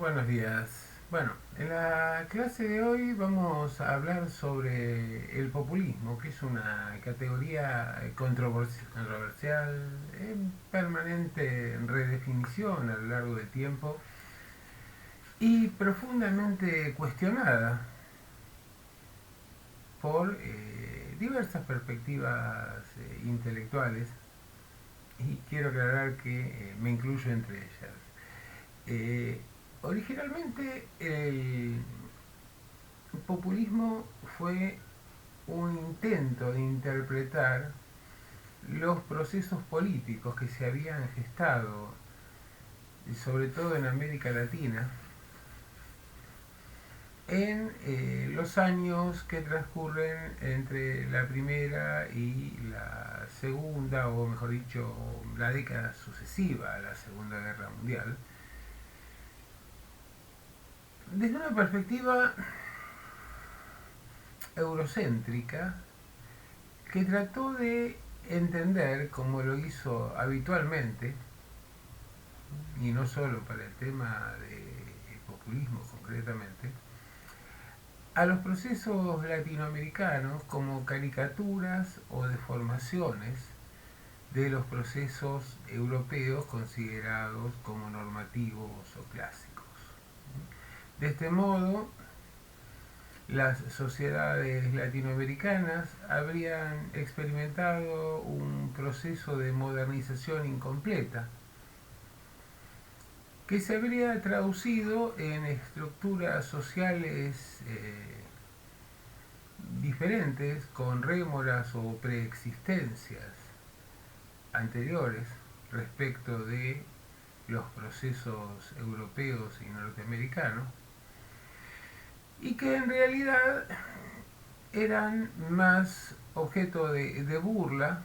Buenos días. Bueno, en la clase de hoy vamos a hablar sobre el populismo, que es una categoría controversial, en permanente redefinición a lo largo del tiempo y profundamente cuestionada por diversas perspectivas intelectuales, y quiero aclarar que me incluyo entre ellas. Eh, Originalmente el populismo fue un intento de interpretar los procesos políticos que se habían gestado, sobre todo en América Latina, en los años que transcurren entre la primera y la segunda, o mejor dicho, la década sucesiva a la Segunda Guerra Mundial, desde una perspectiva eurocéntrica que trató de entender, como lo hizo habitualmente, y no solo para el tema de populismo concretamente, a los procesos latinoamericanos como caricaturas o deformaciones de los procesos europeos considerados como normativos o clásicos. De este modo, las sociedades latinoamericanas habrían experimentado un proceso de modernización incompleta que se habría traducido en estructuras sociales diferentes, con rémoras o preexistencias anteriores respecto de los procesos europeos y norteamericanos, y que en realidad eran más objeto de burla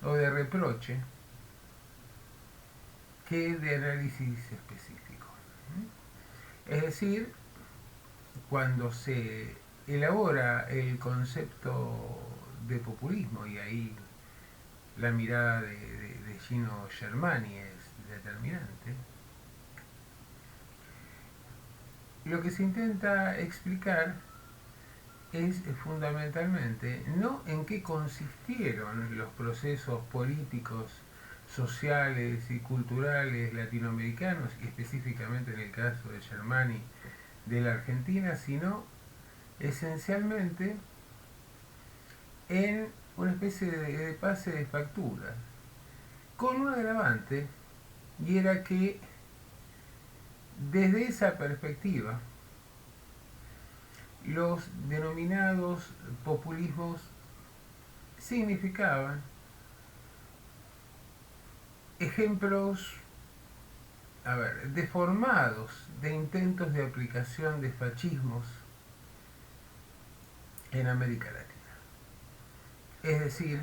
o de reproche que de análisis específico. Es decir, cuando se elabora el concepto de populismo, y ahí la mirada de Gino Germani es determinante, lo que se intenta explicar es fundamentalmente no en qué consistieron los procesos políticos, sociales y culturales latinoamericanos, y específicamente en el caso de Germani de la Argentina, sino esencialmente en una especie de pase de factura, con un agravante, y era que desde esa perspectiva los denominados populismos significaban ejemplos, deformados de intentos de aplicación de fascismos en América Latina. Es decir,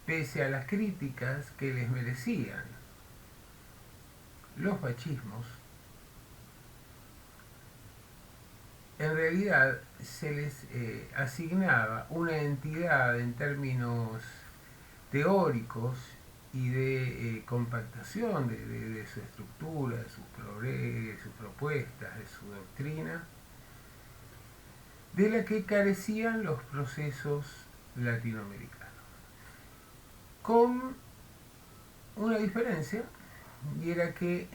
pese a las críticas que les merecían los fascismos, en realidad se les asignaba una entidad en términos teóricos y de compactación de su estructura, de sus propuestas, de su doctrina, de la que carecían los procesos latinoamericanos. Con una diferencia, y era que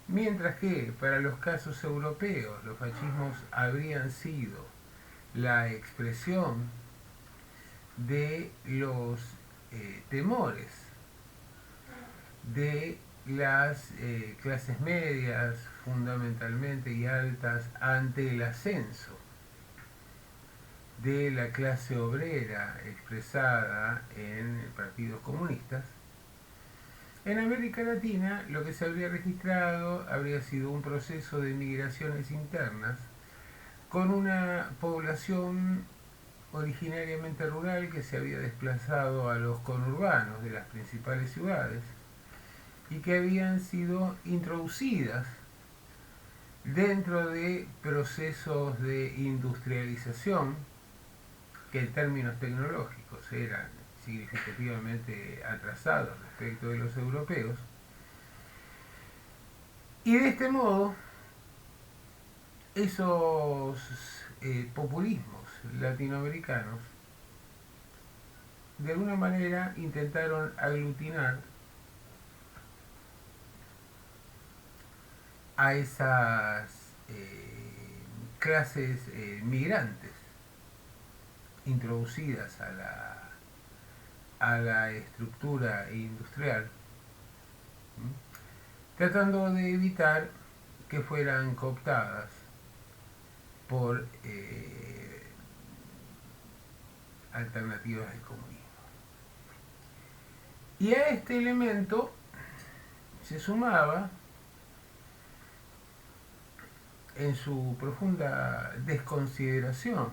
mientras que para los casos europeos los fascismos habrían sido la expresión de los temores de las clases medias fundamentalmente y altas ante el ascenso de la clase obrera expresada en partidos comunistas, en América Latina lo que se habría registrado habría sido un proceso de migraciones internas con una población originariamente rural que se había desplazado a los conurbanos de las principales ciudades y que habían sido introducidas dentro de procesos de industrialización que en términos tecnológicos eran significativamente atrasados respecto de los europeos, Y de este modo, esos populismos latinoamericanos de alguna manera intentaron aglutinar a esas clases migrantes introducidas a la estructura industrial, ¿m? Tratando de evitar que fueran cooptadas por alternativas del comunismo. Y a este elemento se sumaba, en su profunda desconsideración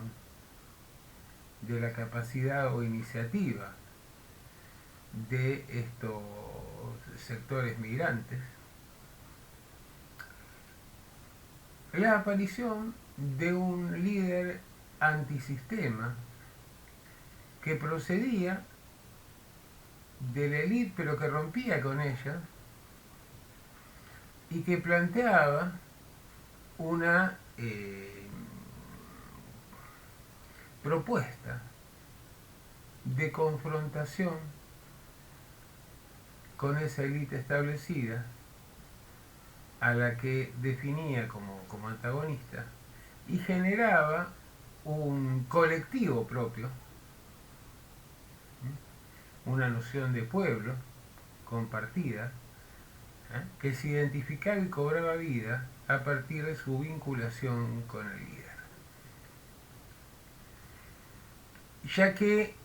de la capacidad o iniciativa de estos sectores migrantes, la aparición de un líder antisistema que procedía de la élite pero que rompía con ella y que planteaba una propuesta de confrontación con esa élite establecida a la que definía como antagonista y generaba un colectivo propio, una noción de pueblo compartida, que se identificaba y cobraba vida a partir de su vinculación con el líder. Ya que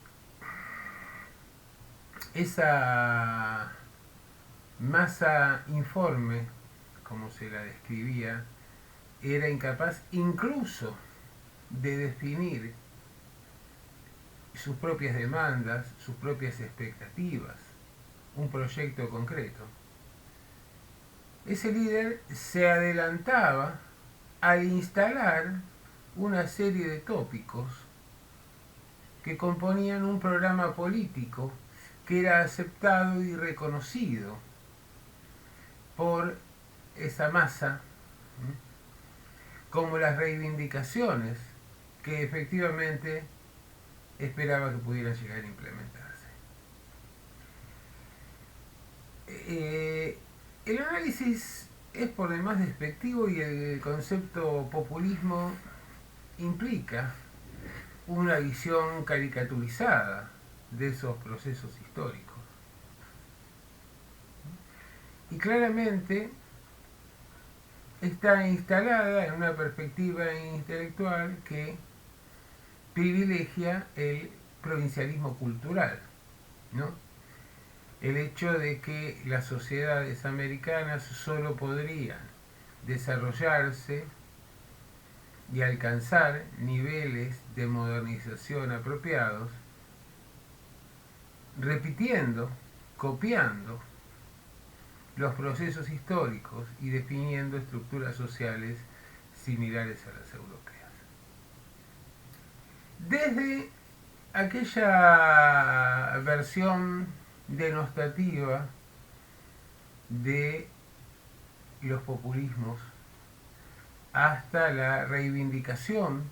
esa masa informe, como se la describía, era incapaz incluso de definir sus propias demandas, sus propias expectativas, un proyecto concreto. Ese líder se adelantaba al instalar una serie de tópicos que componían un programa político que era aceptado y reconocido por esa masa, como las reivindicaciones que efectivamente esperaba que pudieran llegar a implementarse. El análisis es por demás despectivo y el concepto populismo implica una visión caricaturizada de esos procesos históricos. Y claramente está instalada en una perspectiva intelectual que privilegia el provincialismo cultural, ¿no? El hecho de que las sociedades americanas solo podrían desarrollarse y alcanzar niveles de modernización apropiados repitiendo, copiando los procesos históricos y definiendo estructuras sociales similares a las europeas. Desde aquella versión denostativa de los populismos hasta la reivindicación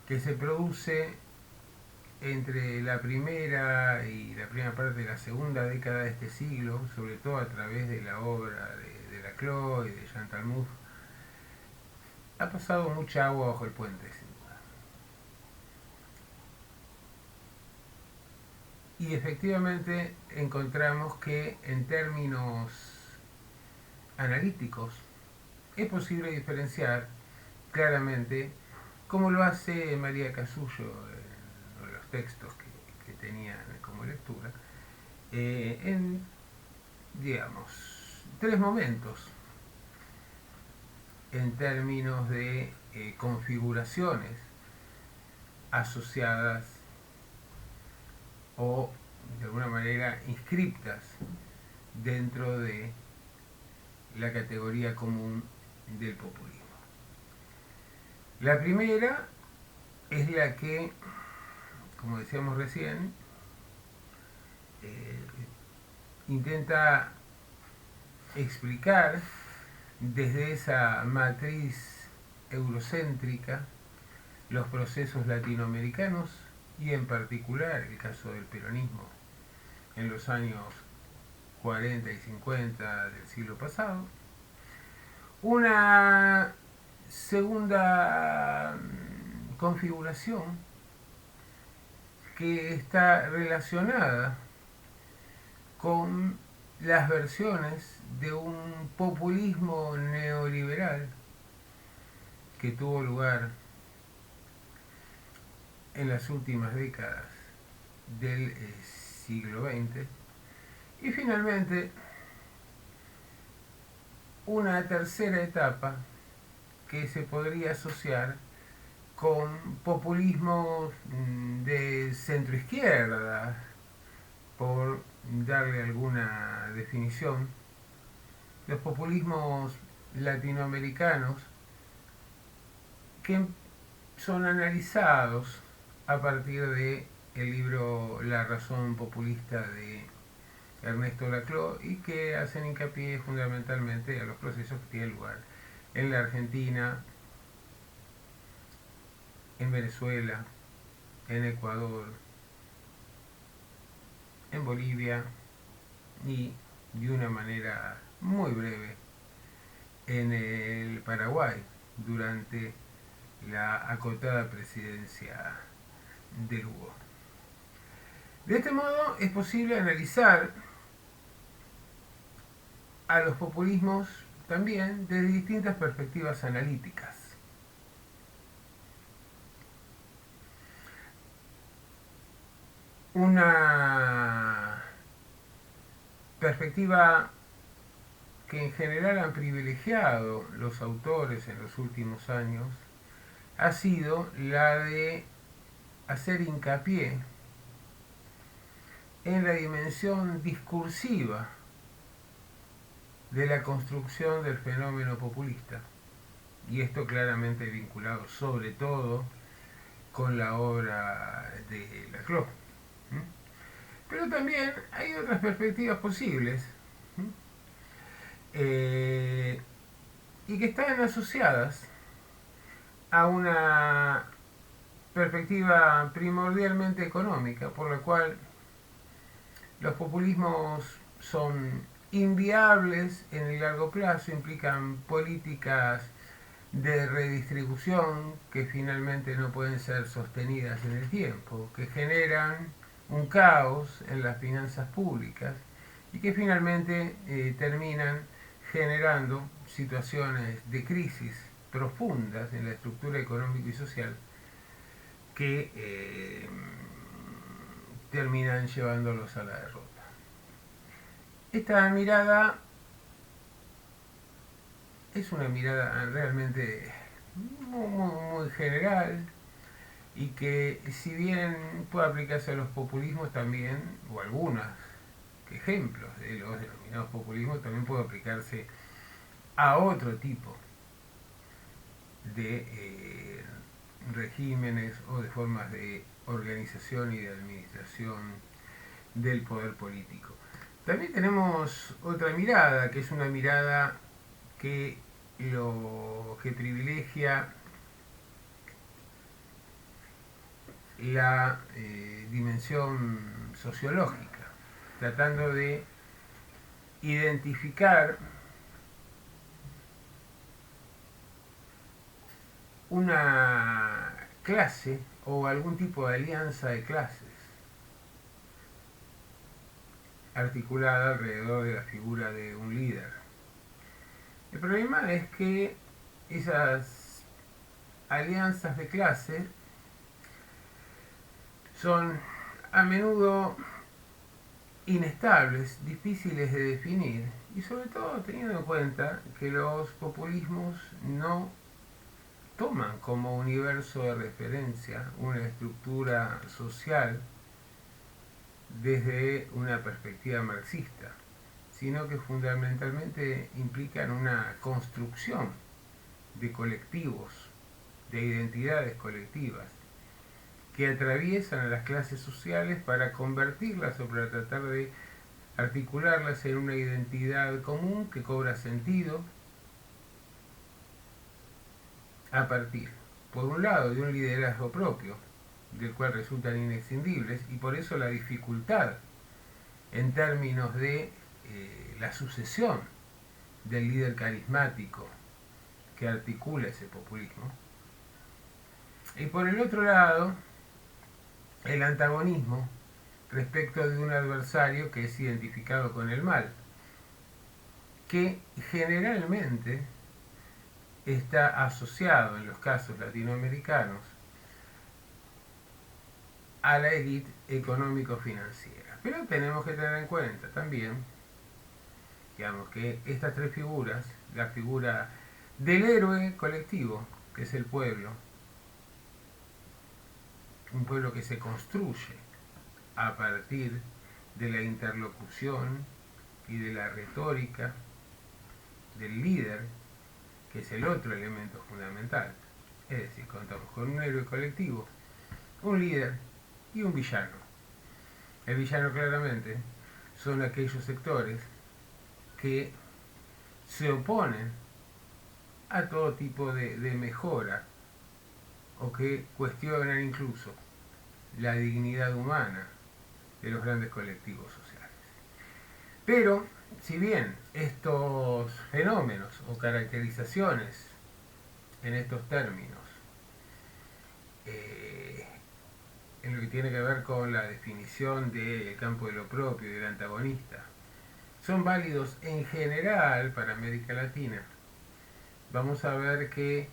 que se produce entre la primera y la primera parte de la segunda década de este siglo, sobre todo a través de la obra de Laclau y de Chantal Mouffe, ha pasado mucha agua bajo el puente, sin duda. Y efectivamente encontramos que en términos analíticos es posible diferenciar claramente, como lo hace María Casullo en los textos que tenían como lectura, en, digamos, tres momentos en términos de configuraciones asociadas o de alguna manera inscriptas dentro de la categoría común del populismo. La primera es la que, como decíamos recién, intenta explicar desde esa matriz eurocéntrica los procesos latinoamericanos y en particular el caso del peronismo en los años 40 y 50 del siglo pasado. Una segunda configuración que está relacionada con las versiones de un populismo neoliberal que tuvo lugar en las últimas décadas del siglo XX. Y finalmente, una tercera etapa que se podría asociar con populismos de centroizquierda, por darle alguna definición. Los populismos latinoamericanos que son analizados a partir de el libro La razón populista de Ernesto Laclau y que hacen hincapié fundamentalmente a los procesos que tienen lugar en la Argentina, en Venezuela, en Ecuador, en Bolivia y de una manera muy breve en el Paraguay durante la acotada presidencia de Lugo. De este modo es posible analizar a los populismos también desde distintas perspectivas analíticas. Una perspectiva que en general han privilegiado los autores en los últimos años ha sido la de hacer hincapié en la dimensión discursiva de la construcción del fenómeno populista, y esto claramente vinculado sobre todo con la obra de Laclau. Pero también hay otras perspectivas posibles y que están asociadas a una perspectiva primordialmente económica, por la cual los populismos son inviables en el largo plazo, implican políticas de redistribución que finalmente no pueden ser sostenidas en el tiempo, que generan un caos en las finanzas públicas y que finalmente terminan generando situaciones de crisis profundas en la estructura económica y social que terminan llevándolos a la derrota. Esta mirada es una mirada realmente muy general y que si bien puede aplicarse a los populismos también, o algunos ejemplos de los denominados populismos, también puede aplicarse a otro tipo de regímenes o de formas de organización y de administración del poder político. También tenemos otra mirada, que es una mirada que privilegia la dimensión sociológica, tratando de identificar una clase o algún tipo de alianza de clases articulada alrededor de la figura de un líder. El problema es que esas alianzas de clase son a menudo inestables, difíciles de definir y sobre todo teniendo en cuenta que los populismos no toman como universo de referencia una estructura social desde una perspectiva marxista, sino que fundamentalmente implican una construcción de colectivos, de identidades colectivas, que atraviesan a las clases sociales para convertirlas o para tratar de articularlas en una identidad común que cobra sentido a partir, por un lado, de un liderazgo propio, del cual resultan inescindibles, y por eso la dificultad en términos de la sucesión del líder carismático que articula ese populismo. Y por el otro lado, el antagonismo respecto de un adversario que es identificado con el mal, que generalmente está asociado en los casos latinoamericanos a la élite económico-financiera. Pero tenemos que tener en cuenta también, digamos, que estas tres figuras, la figura del héroe colectivo, que es el pueblo, un pueblo que se construye a partir de la interlocución y de la retórica del líder, que es el otro elemento fundamental. Es decir, contamos con un héroe colectivo, un líder y un villano. El villano claramente son aquellos sectores que se oponen a todo tipo de mejora o que cuestionan incluso la dignidad humana de los grandes colectivos sociales. Pero, si bien estos fenómenos o caracterizaciones en estos términos, en lo que tiene que ver con la definición del campo de lo propio y del antagonista, son válidos en general para América Latina, vamos a ver que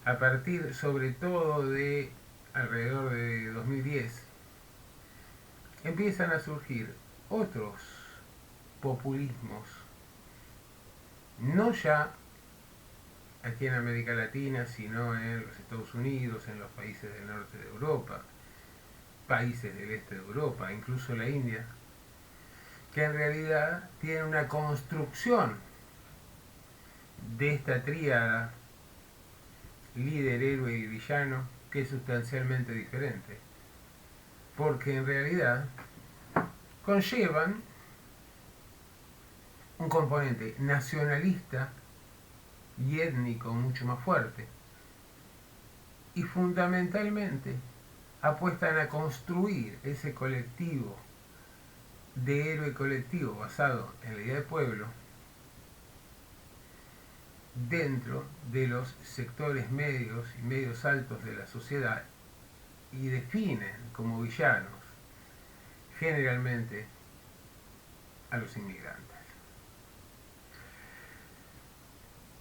a partir sobre todo de alrededor de 2010, empiezan a surgir otros populismos, no ya aquí en América Latina, sino en los Estados Unidos, en los países del norte de Europa, países del este de Europa, incluso la India, que en realidad tienen una construcción de esta tríada líder, héroe y villano que es sustancialmente diferente, porque en realidad conllevan un componente nacionalista y étnico mucho más fuerte, y fundamentalmente apuestan a construir ese colectivo de héroe colectivo basado en la idea de pueblo dentro de los sectores medios y medios altos de la sociedad, y definen como villanos generalmente a los inmigrantes.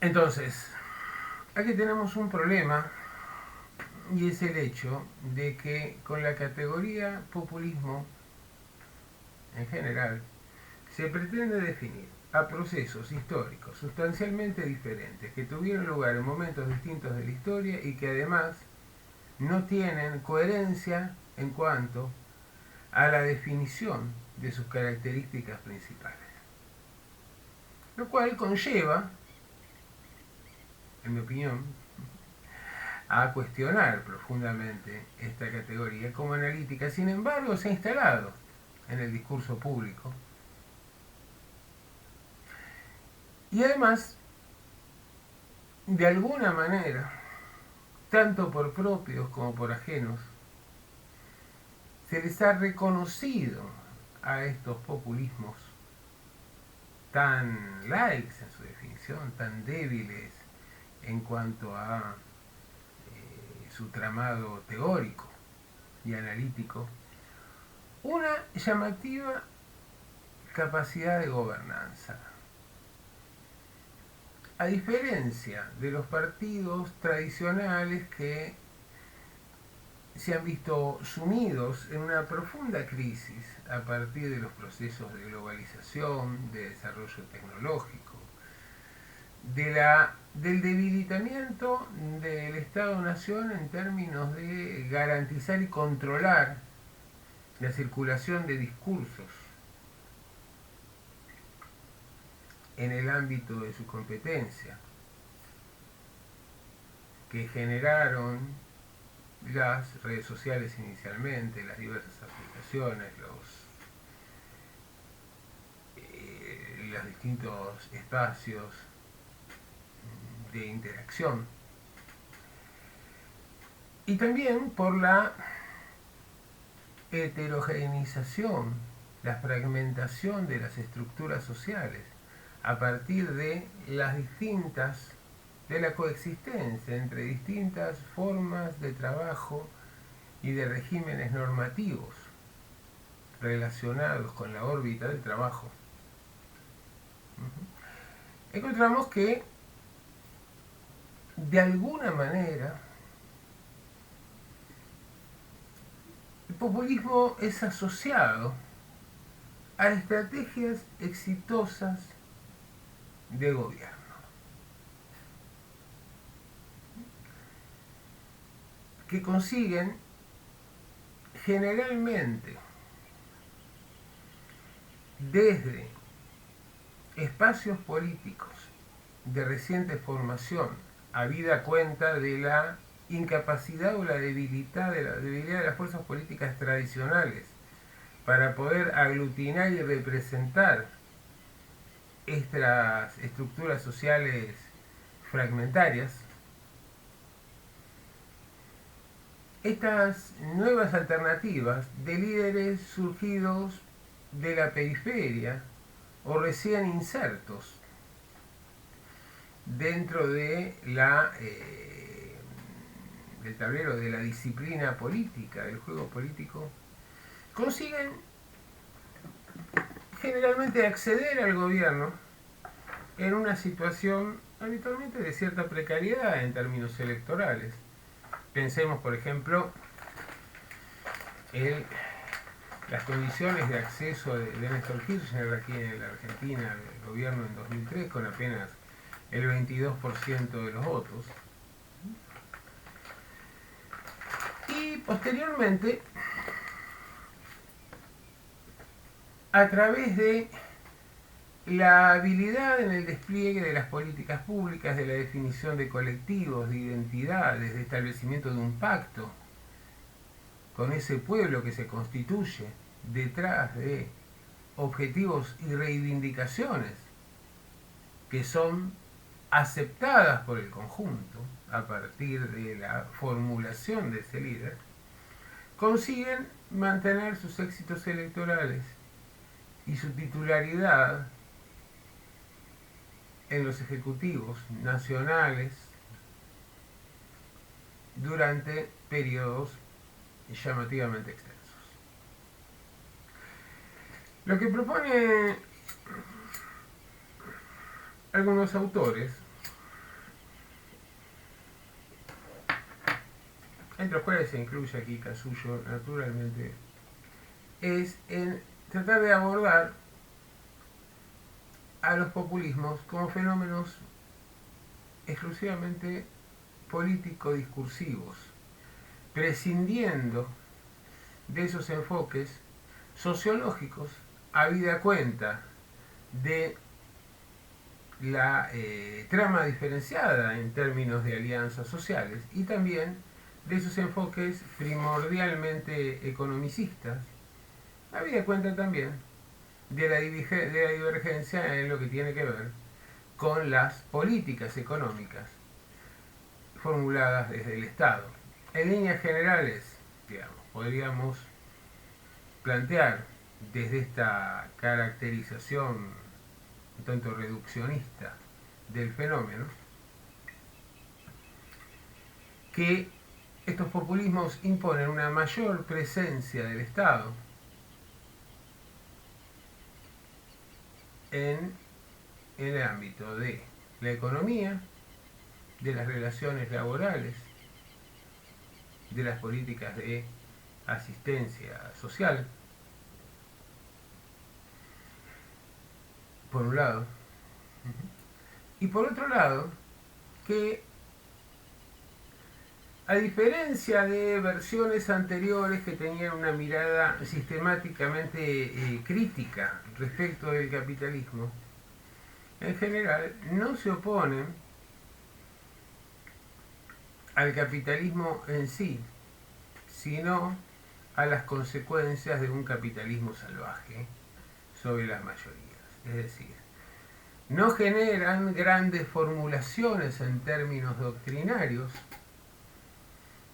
Entonces, aquí tenemos un problema, y es el hecho de que con la categoría populismo en general se pretende definir a procesos históricos sustancialmente diferentes que tuvieron lugar en momentos distintos de la historia y que además no tienen coherencia en cuanto a la definición de sus características principales, lo cual conlleva, en mi opinión, a cuestionar profundamente esta categoría como analítica. Sin embargo, se ha instalado en el discurso público, y además, de alguna manera, tanto por propios como por ajenos, se les ha reconocido a estos populismos tan likes en su definición, tan débiles en cuanto a su tramado teórico y analítico, una llamativa capacidad de gobernanza. A diferencia de los partidos tradicionales que se han visto sumidos en una profunda crisis a partir de los procesos de globalización, de desarrollo tecnológico, del debilitamiento del Estado-Nación en términos de garantizar y controlar la circulación de discursos en el ámbito de su competencia, que generaron las redes sociales inicialmente, las diversas aplicaciones, los los distintos espacios de interacción, y también por la heterogeneización, la fragmentación de las estructuras sociales a partir de la coexistencia entre distintas formas de trabajo y de regímenes normativos relacionados con la órbita del trabajo. Encontramos que de alguna manera el populismo es asociado a estrategias exitosas de gobierno. Que consiguen generalmente desde espacios políticos de reciente formación, habida cuenta de la incapacidad o la debilidad de las fuerzas políticas tradicionales para poder aglutinar y representar estas estructuras sociales fragmentarias, estas nuevas alternativas de líderes surgidos de la periferia o recién insertos dentro de del tablero de la disciplina política, del juego político, consiguen generalmente acceder al gobierno en una situación habitualmente de cierta precariedad en términos electorales. Pensemos, por ejemplo, en las condiciones de acceso de Néstor Kirchner aquí en la Argentina al gobierno en 2003 con apenas el 22% de los votos. Y posteriormente, a través de la habilidad en el despliegue de las políticas públicas, de la definición de colectivos, de identidades, de establecimiento de un pacto con ese pueblo que se constituye detrás de objetivos y reivindicaciones que son aceptadas por el conjunto a partir de la formulación de ese líder, consiguen mantener sus éxitos electorales y su titularidad en los ejecutivos nacionales durante periodos llamativamente extensos. Lo que propone algunos autores, entre los cuales se incluye aquí Casullo, naturalmente, es en tratar de abordar a los populismos como fenómenos exclusivamente político-discursivos, prescindiendo de esos enfoques sociológicos habida cuenta de la trama diferenciada en términos de alianzas sociales y también de esos enfoques primordialmente economicistas, habida cuenta también de la divergencia en lo que tiene que ver con las políticas económicas formuladas desde el Estado. En líneas generales, digamos, podríamos plantear desde esta caracterización un tanto reduccionista del fenómeno que estos populismos imponen una mayor presencia del Estado en el ámbito de la economía, de las relaciones laborales, de las políticas de asistencia social, por un lado, y por otro lado, que a diferencia de versiones anteriores que tenían una mirada sistemáticamente crítica respecto del capitalismo, en general no se oponen al capitalismo en sí, sino a las consecuencias de un capitalismo salvaje sobre las mayorías. Es decir, no generan grandes formulaciones en términos doctrinarios,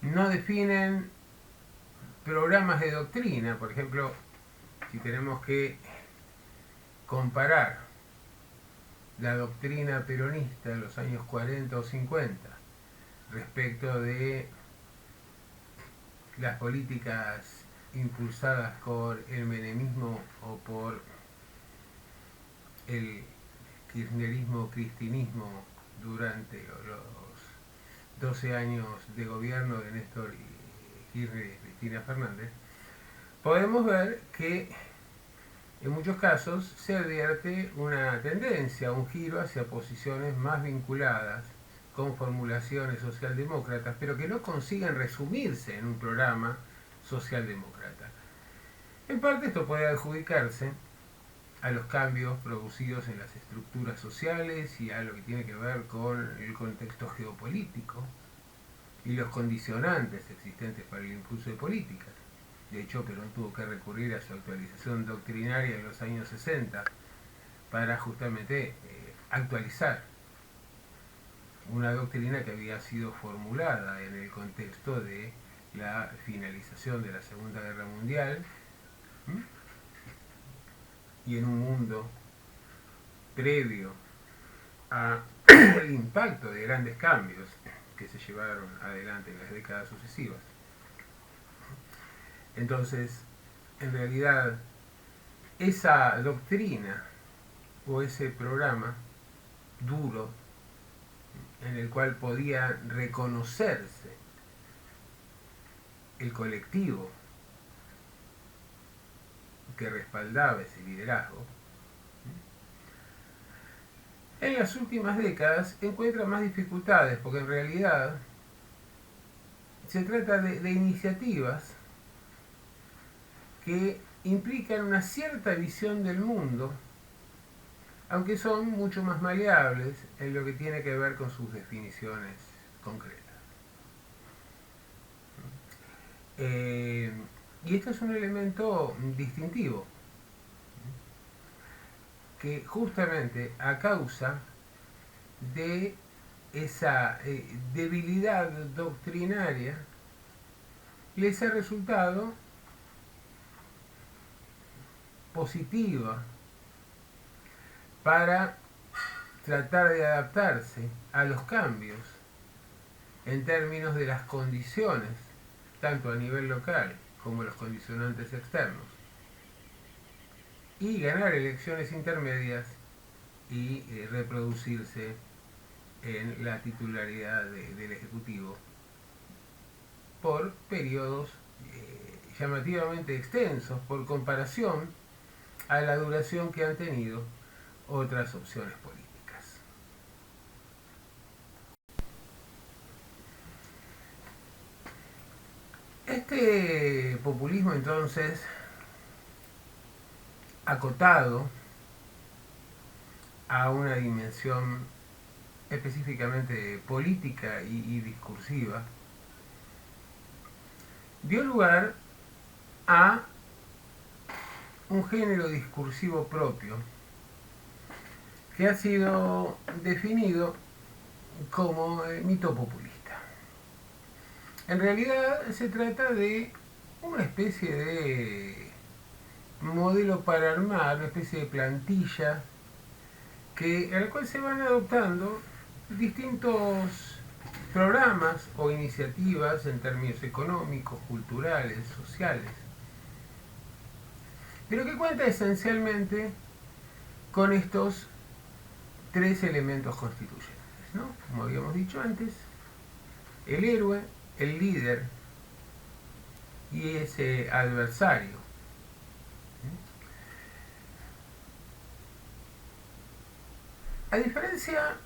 no definen programas de doctrina. Por ejemplo, si tenemos que comparar la doctrina peronista de los años 40 o 50 respecto de las políticas impulsadas por el menemismo o por el kirchnerismo, cristinismo durante los 12 años de gobierno de Néstor Kirchner y Cristina Fernández, podemos ver que en muchos casos se advierte una tendencia, un giro hacia posiciones más vinculadas con formulaciones socialdemócratas, pero que no consiguen resumirse en un programa socialdemócrata. En parte esto puede adjudicarse a los cambios producidos en las estructuras sociales y a lo que tiene que ver con el contexto geopolítico y los condicionantes existentes para el impulso de políticas. De hecho, Perón tuvo que recurrir a su actualización doctrinaria en los años 60 para justamente actualizar una doctrina que había sido formulada en el contexto de la finalización de la Segunda Guerra Mundial y en un mundo previo al impacto de grandes cambios que se llevaron adelante en las décadas sucesivas. Entonces, en realidad, esa doctrina o ese programa duro en el cual podía reconocerse el colectivo que respaldaba ese liderazgo, en las últimas décadas encuentra más dificultades, porque en realidad se trata de iniciativas que implican una cierta visión del mundo, aunque son mucho más maleables en lo que tiene que ver con sus definiciones concretas. Y esto es un elemento distintivo, que justamente a causa de esa debilidad doctrinaria les ha resultado positiva para tratar de adaptarse a los cambios en términos de las condiciones, tanto a nivel local como los condicionantes externos, y ganar elecciones intermedias y reproducirse en la titularidad del Ejecutivo por periodos llamativamente extensos por comparación a la duración que han tenido otras opciones políticas. Este populismo entonces acotado a una dimensión específicamente política y discursiva, dio lugar a un género discursivo propio que ha sido definido como mito populista. En realidad se trata de una especie de modelo para armar, una especie de plantilla a la cual se van adoptando distintos programas o iniciativas en términos económicos, culturales, sociales, pero que cuenta esencialmente con estos tres elementos constituyentes, ¿no? Como habíamos dicho antes, el héroe, el líder y ese adversario. A diferencia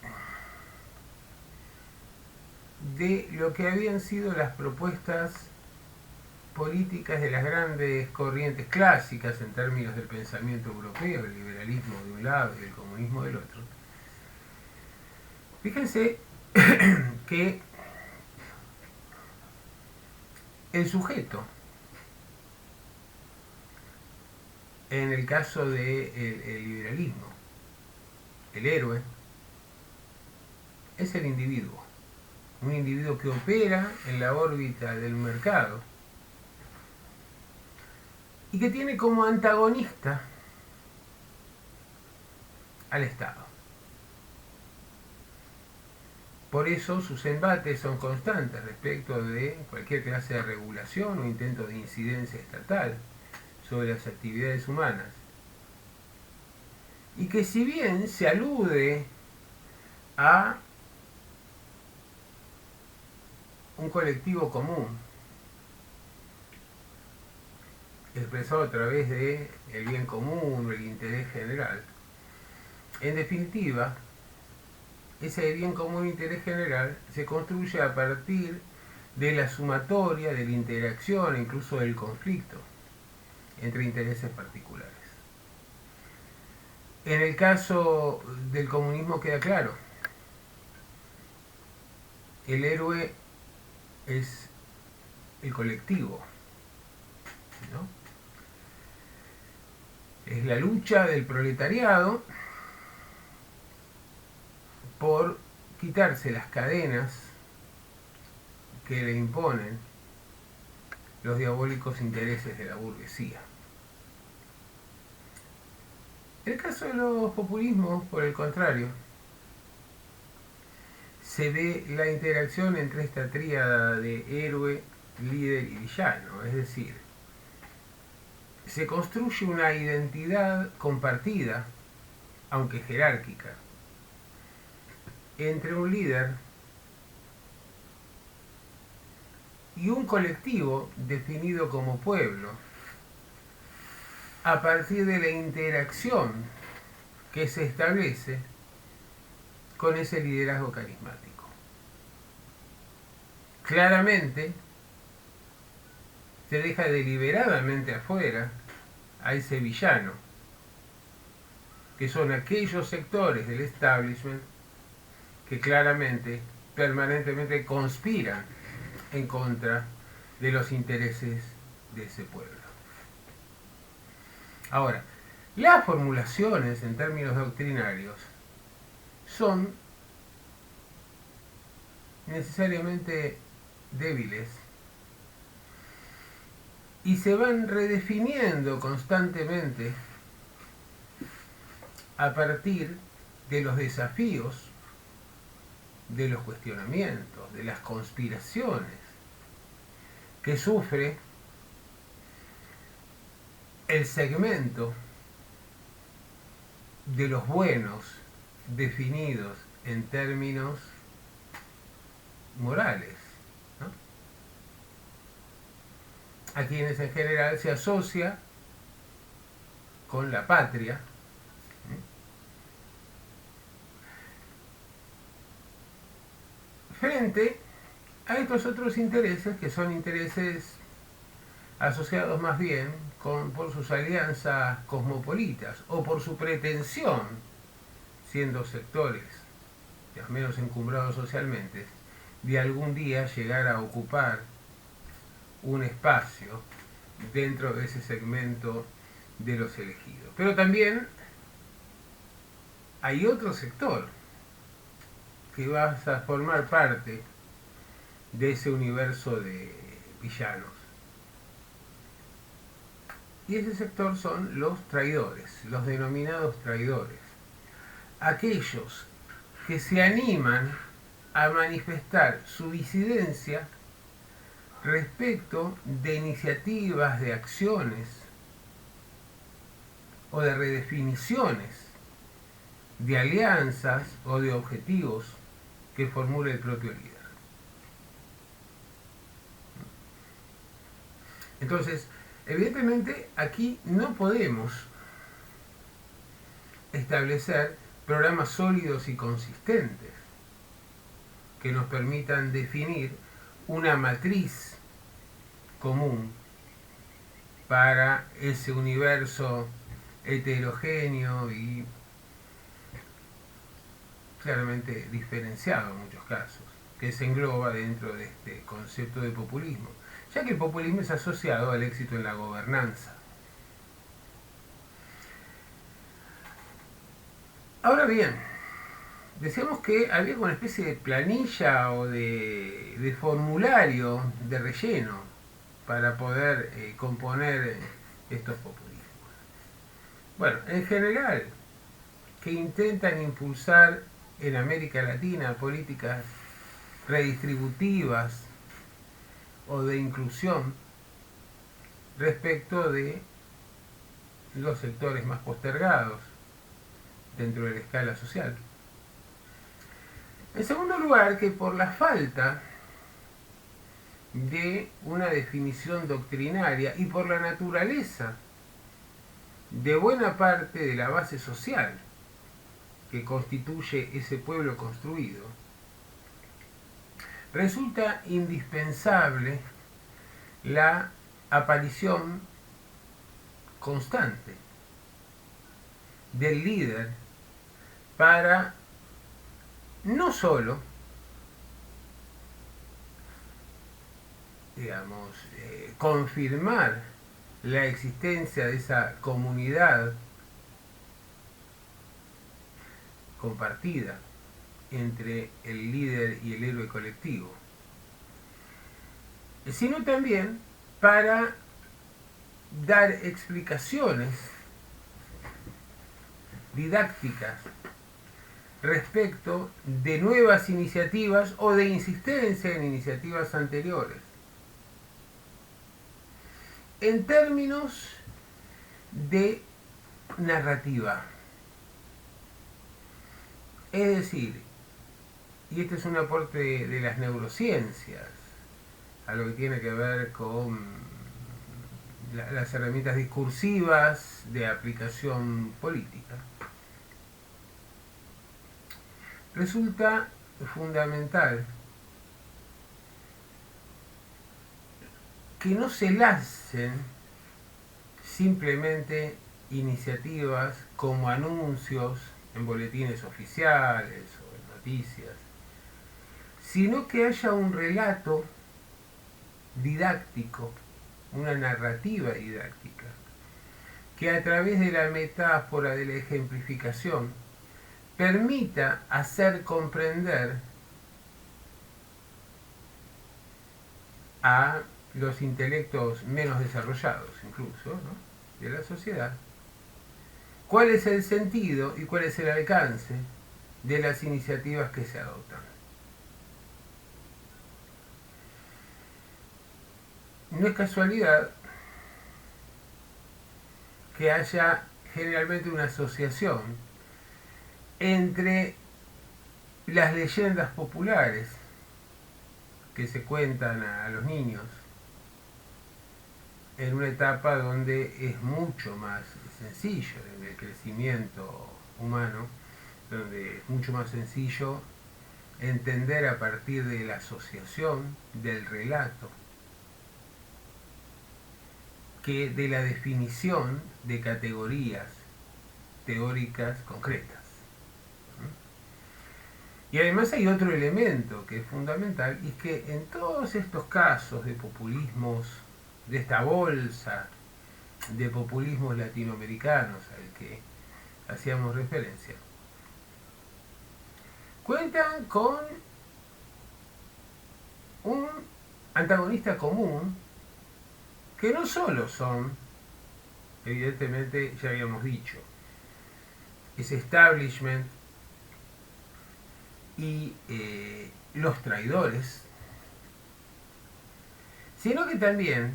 de lo que habían sido las propuestas políticas de las grandes corrientes clásicas en términos del pensamiento europeo, el liberalismo de un lado y el comunismo del otro, fíjense que el sujeto, en el caso del liberalismo, El héroe es el individuo, un individuo que opera en la órbita del mercado y que tiene como antagonista al Estado. Por eso sus embates son constantes respecto de cualquier clase de regulación o intento de incidencia estatal sobre las actividades humanas. Y que si bien se alude a un colectivo común, expresado a través de el bien común o el interés general, en definitiva, ese bien común e interés general se construye a partir de la sumatoria, de la interacción, incluso del conflicto entre intereses particulares. En el caso del comunismo queda claro, el héroe es el colectivo, ¿no? Es la lucha del proletariado por quitarse las cadenas que le imponen los diabólicos intereses de la burguesía. El caso de los populismos, por el contrario, se ve la interacción entre esta tríada de héroe, líder y villano, es decir, se construye una identidad compartida, aunque jerárquica, entre un líder y un colectivo definido como pueblo, a partir de la interacción que se establece con ese liderazgo carismático. Claramente se deja deliberadamente afuera a ese villano, que son aquellos sectores del establishment que claramente, permanentemente conspiran en contra de los intereses de ese pueblo. Ahora, las formulaciones en términos doctrinarios son necesariamente débiles y se van redefiniendo constantemente a partir de los desafíos, de los cuestionamientos, de las conspiraciones que sufre el segmento de los buenos definidos en términos morales, ¿no? A quienes en general se asocia con la patria, frente a estos otros intereses que son intereses asociados más bien por sus alianzas cosmopolitas o por su pretensión, siendo sectores menos encumbrados socialmente, de algún día llegar a ocupar un espacio dentro de ese segmento de los elegidos. Pero también hay otro sector que va a formar parte de ese universo de villanos. Y ese sector son los traidores, los denominados traidores. Aquellos que se animan a manifestar su disidencia respecto de iniciativas, de acciones o de redefiniciones, de alianzas o de objetivos que formula el propio líder. Entonces, evidentemente aquí no podemos establecer programas sólidos y consistentes que nos permitan definir una matriz común para ese universo heterogéneo y claramente diferenciado en muchos casos, que se engloba dentro de este concepto de populismo, ya que el populismo es asociado al éxito en la gobernanza. Ahora bien, decíamos que había una especie de planilla o de formulario de relleno para poder componer estos populismos. Bueno, en general, que intentan impulsar en América Latina políticas redistributivas o de inclusión respecto de los sectores más postergados dentro de la escala social. En segundo lugar, que por la falta de una definición doctrinaria y por la naturaleza de buena parte de la base social que constituye ese pueblo construido, resulta indispensable la aparición constante del líder para no solo, digamos, confirmar la existencia de esa comunidad compartida entre el líder y el héroe colectivo, sino también para dar explicaciones didácticas respecto de nuevas iniciativas o de insistencia en iniciativas anteriores. En términos de narrativa, es decir, y este es un aporte de las neurociencias a lo que tiene que ver con las herramientas discursivas de aplicación política, resulta fundamental que no se lancen simplemente iniciativas como anuncios en boletines oficiales o en noticias, sino que haya un relato didáctico, una narrativa didáctica, que a través de la metáfora, de la ejemplificación, permita hacer comprender a los intelectos menos desarrollados, incluso, ¿no?, de la sociedad, cuál es el sentido y cuál es el alcance de las iniciativas que se adoptan. No es casualidad que haya generalmente una asociación entre las leyendas populares que se cuentan a los niños en una etapa donde es mucho más sencillo en el crecimiento humano, donde es mucho más sencillo entender a partir de la asociación del relato que de la definición de categorías teóricas concretas. Y además hay otro elemento que es fundamental, y es que en todos estos casos de populismos, de esta bolsa de populismos latinoamericanos al que hacíamos referencia, cuentan con un antagonista común que no solo son, evidentemente ya habíamos dicho, ese establishment y los traidores, sino que también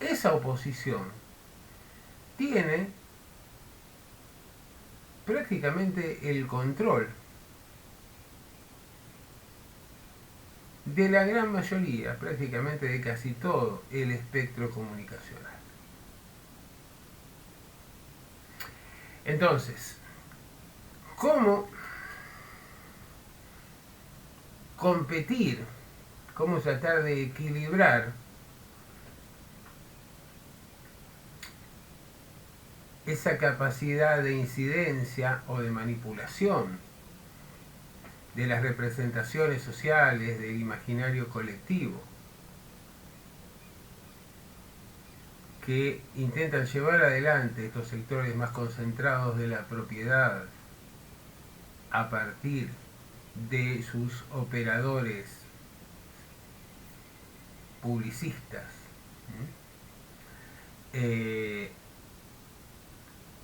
esa oposición tiene prácticamente el control de la gran mayoría, prácticamente de casi todo el espectro comunicacional. Entonces, ¿cómo competir? ¿Cómo tratar de equilibrar esa capacidad de incidencia o de manipulación de las representaciones sociales, del imaginario colectivo, que intentan llevar adelante estos sectores más concentrados de la propiedad a partir de sus operadores publicistas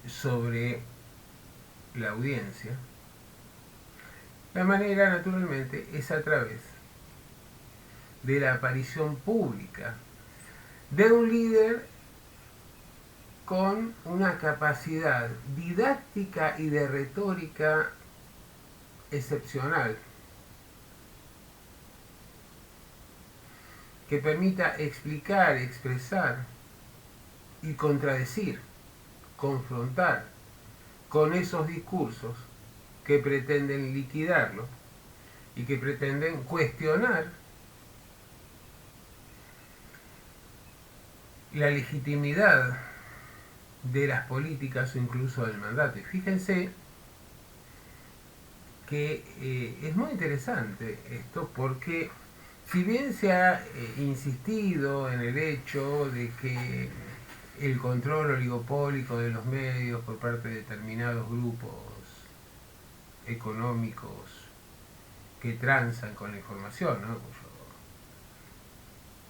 sobre la audiencia, la manera naturalmente es a través de la aparición pública de un líder con una capacidad didáctica y de retórica excepcional, que permita explicar, expresar y contradecir, confrontar con esos discursos que pretenden liquidarlo y que pretenden cuestionar la legitimidad de las políticas o incluso del mandato. Y fíjense que es muy interesante esto porque si bien se ha insistido en el hecho de que el control oligopólico de los medios por parte de determinados grupos económicos que transan con la información, ¿no?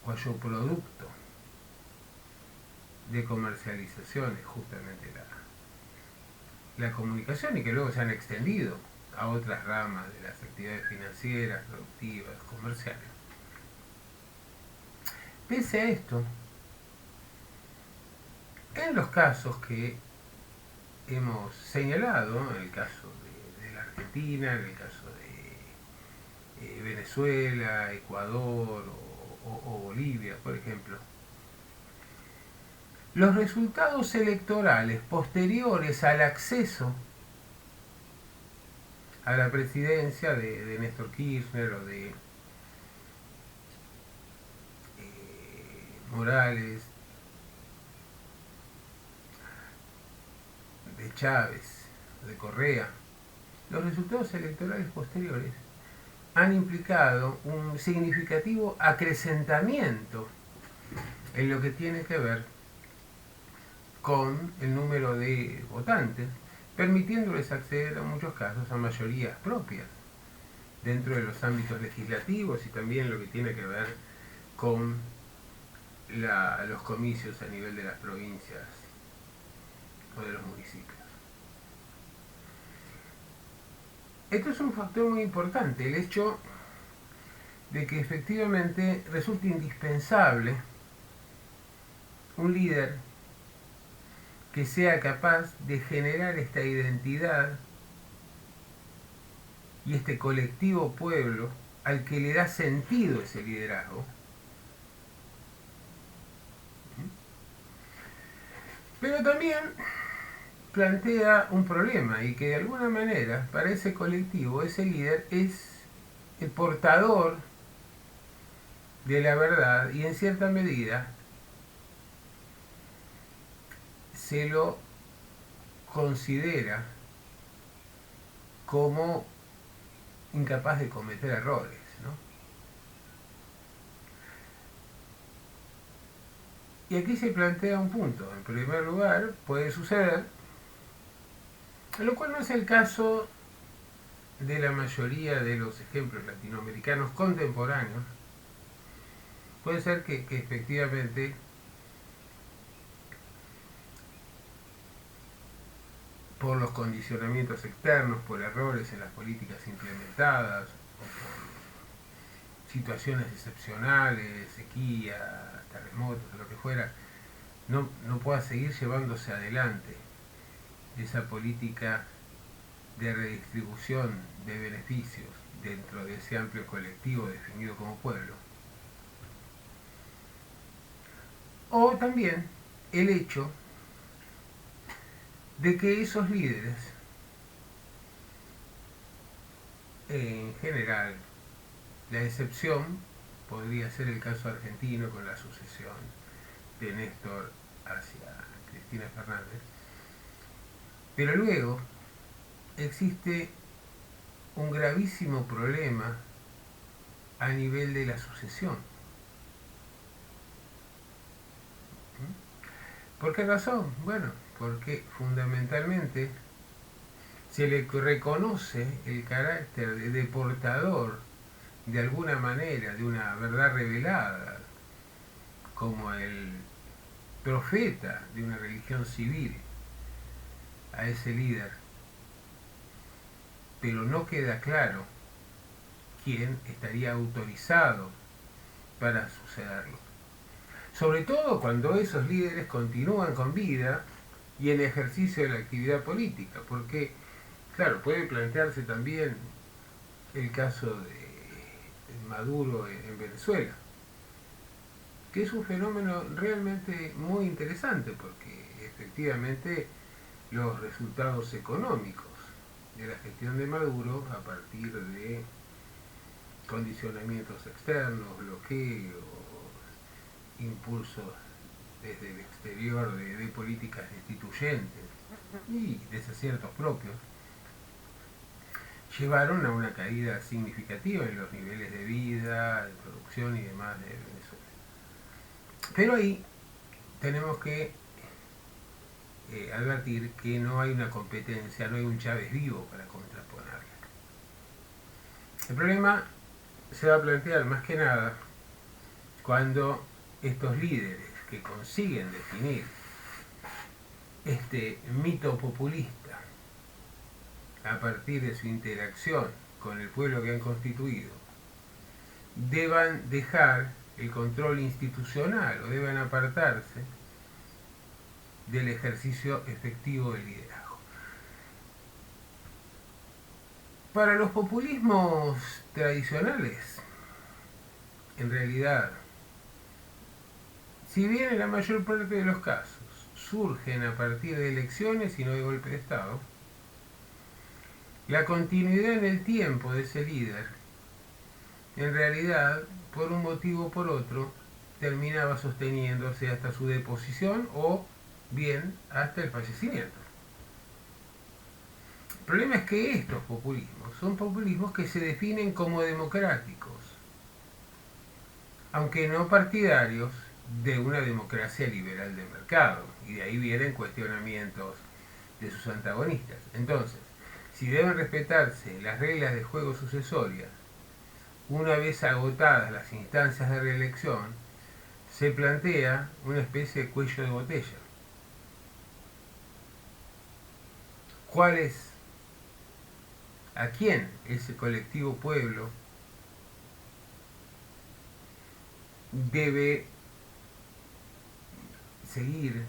cuyo producto de comercialización es justamente la comunicación, y que luego se han extendido a otras ramas de las actividades financieras, productivas, comerciales. Pese a esto, en los casos que hemos señalado, en el caso de la Argentina, en el caso de Venezuela, Ecuador o Bolivia, por ejemplo, los resultados electorales posteriores al acceso a la presidencia de Néstor Kirchner o de Morales, de Chávez, de Correa, los resultados electorales posteriores han implicado un significativo acrecentamiento en lo que tiene que ver con el número de votantes, permitiéndoles acceder en muchos casos a mayorías propias dentro de los ámbitos legislativos y también lo que tiene que ver con los comicios a nivel de las provincias o de los municipios. Esto es un factor muy importante, el hecho de que efectivamente resulta indispensable un líder que sea capaz de generar esta identidad y este colectivo pueblo al que le da sentido ese liderazgo. Pero también plantea un problema, y que de alguna manera para ese colectivo, ese líder es el portador de la verdad y en cierta medida se lo considera como incapaz de cometer errores, ¿no? Y aquí se plantea un punto. En primer lugar, puede suceder, lo cual no es el caso de la mayoría de los ejemplos latinoamericanos contemporáneos, puede ser que efectivamente por los condicionamientos externos, por errores en las políticas implementadas, o por situaciones excepcionales, sequías, terremotos, lo que fuera, no pueda seguir llevándose adelante esa política de redistribución de beneficios dentro de ese amplio colectivo definido como pueblo. O también el hecho de que esos líderes, en general, la excepción podría ser el caso argentino con la sucesión de Néstor hacia Cristina Fernández, pero luego existe un gravísimo problema a nivel de la sucesión. ¿Por qué razón? Bueno, porque fundamentalmente se le reconoce el carácter de portador de alguna manera de una verdad revelada, como el profeta de una religión civil, a ese líder, pero no queda claro quién estaría autorizado para sucederlo. Sobre todo cuando esos líderes continúan con vida y en ejercicio de la actividad política, porque, claro, puede plantearse también el caso de Maduro en Venezuela, que es un fenómeno realmente muy interesante, porque efectivamente los resultados económicos de la gestión de Maduro, a partir de condicionamientos externos, bloqueos, impulsos desde el exterior de políticas destituyentes y desaciertos propios, llevaron a una caída significativa en los niveles de vida, de producción y demás de Venezuela. Pero ahí tenemos que advertir que no hay una competencia, no hay un Chávez vivo para contraponerla. El problema se va a plantear más que nada cuando estos líderes que consiguen definir este mito populista a partir de su interacción con el pueblo que han constituido, deban dejar el control institucional o deban apartarse del ejercicio efectivo del liderazgo. Para los populismos tradicionales, en realidad, si bien en la mayor parte de los casos surgen a partir de elecciones y no de golpe de Estado, la continuidad en el tiempo de ese líder, en realidad, por un motivo o por otro, terminaba sosteniéndose hasta su deposición o bien hasta el fallecimiento. El problema es que estos populismos son populismos que se definen como democráticos, aunque no partidarios de una democracia liberal de mercado, y de ahí vienen cuestionamientos de sus antagonistas. Entonces, si deben respetarse las reglas de juego sucesorias, una vez agotadas las instancias de reelección, se plantea una especie de cuello de botella. ¿Cuál es? ¿A quién ese colectivo pueblo debe seguir,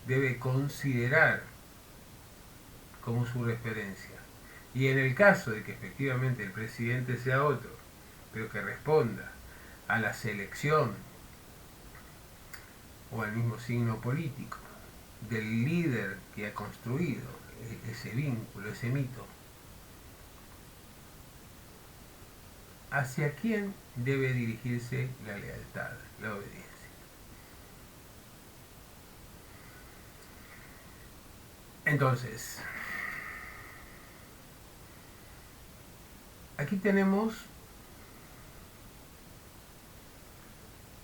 debe considerar como su referencia? Y en el caso de que efectivamente el presidente sea otro, pero que responda a la selección o al mismo signo político del líder que ha construido ese vínculo, ese mito, ¿hacia quién debe dirigirse la lealtad, la obediencia? Entonces, aquí tenemos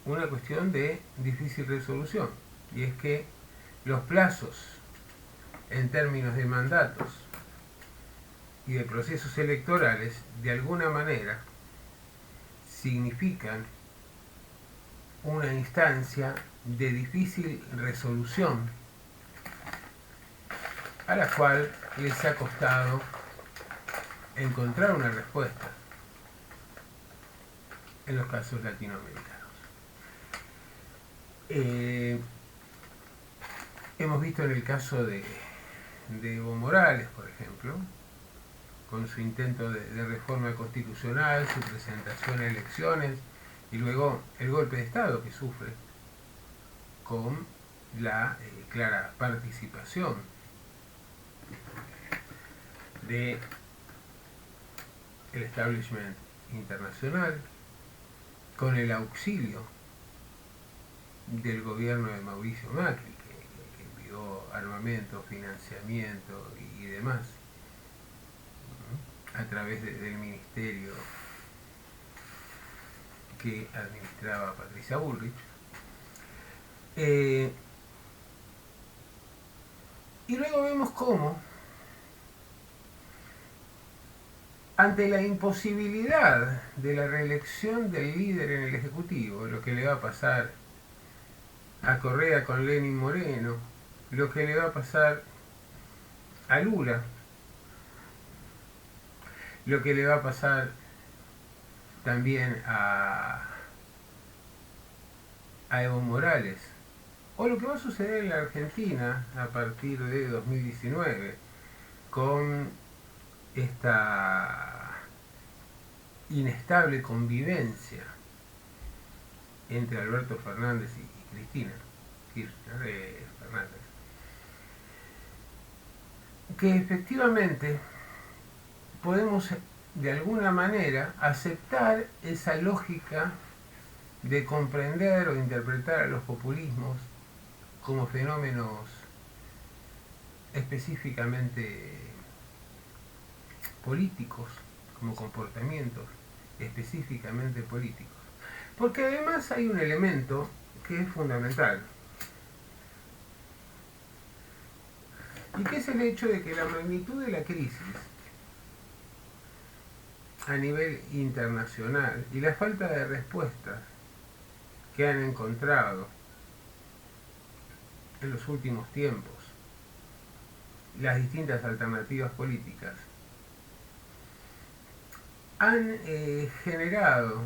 una cuestión de difícil resolución, y es que los plazos en términos de mandatos y de procesos electorales, de alguna manera, significan una instancia de difícil resolución a la cual les ha costado encontrar una respuesta en los casos latinoamericanos. Hemos visto en el caso de Evo Morales, por ejemplo, con su intento de reforma constitucional, su presentación a elecciones y luego el golpe de Estado que sufre con la clara participación de el establishment internacional, con el auxilio del gobierno de Mauricio Macri, que envió armamento, financiamiento y demás a través del ministerio que administraba Patricia Bullrich. Y luego vemos cómo ante la imposibilidad de la reelección del líder en el Ejecutivo, lo que le va a pasar a Correa con Lenín Moreno, lo que le va a pasar a Lula, lo que le va a pasar también a Evo Morales, o lo que va a suceder en la Argentina a partir de 2019 con esta inestable convivencia entre Alberto Fernández y Cristina Kirchner Fernández, que efectivamente podemos de alguna manera aceptar esa lógica de comprender o interpretar a los populismos como fenómenos específicamente políticos, como comportamientos específicamente políticos. Porque además hay un elemento que es fundamental, y que es el hecho de que la magnitud de la crisis a nivel internacional y la falta de respuestas que han encontrado en los últimos tiempos las distintas alternativas políticas han generado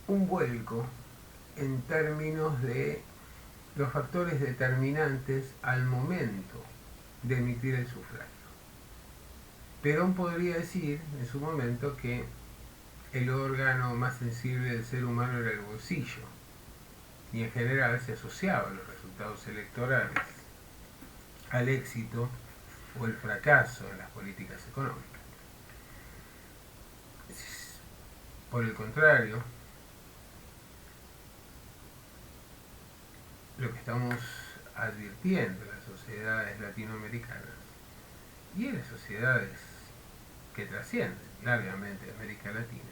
un vuelco en términos de los factores determinantes al momento de emitir el sufragio. Perón podría decir en su momento que el órgano más sensible del ser humano era el bolsillo, y en general se asociaba los resultados electorales al éxito o el fracaso en las políticas económicas. Por el contrario, lo que estamos advirtiendo en las sociedades latinoamericanas y en las sociedades que trascienden largamente a América Latina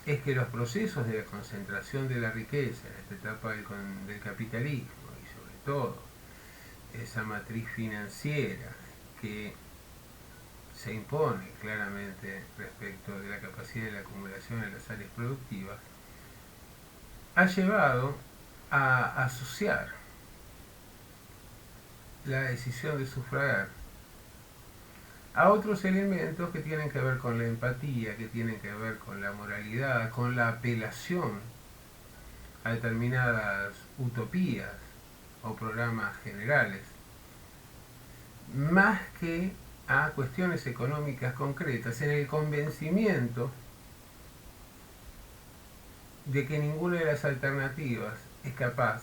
es que los procesos de la concentración de la riqueza en esta etapa del capitalismo, y sobre todo esa matriz financiera que se impone claramente respecto de la capacidad de la acumulación en las áreas productivas, ha llevado a asociar la decisión de sufragar a otros elementos que tienen que ver con la empatía, que tienen que ver con la moralidad, con la apelación a determinadas utopías o programas generales, más que a cuestiones económicas concretas, en el convencimiento de que ninguna de las alternativas es capaz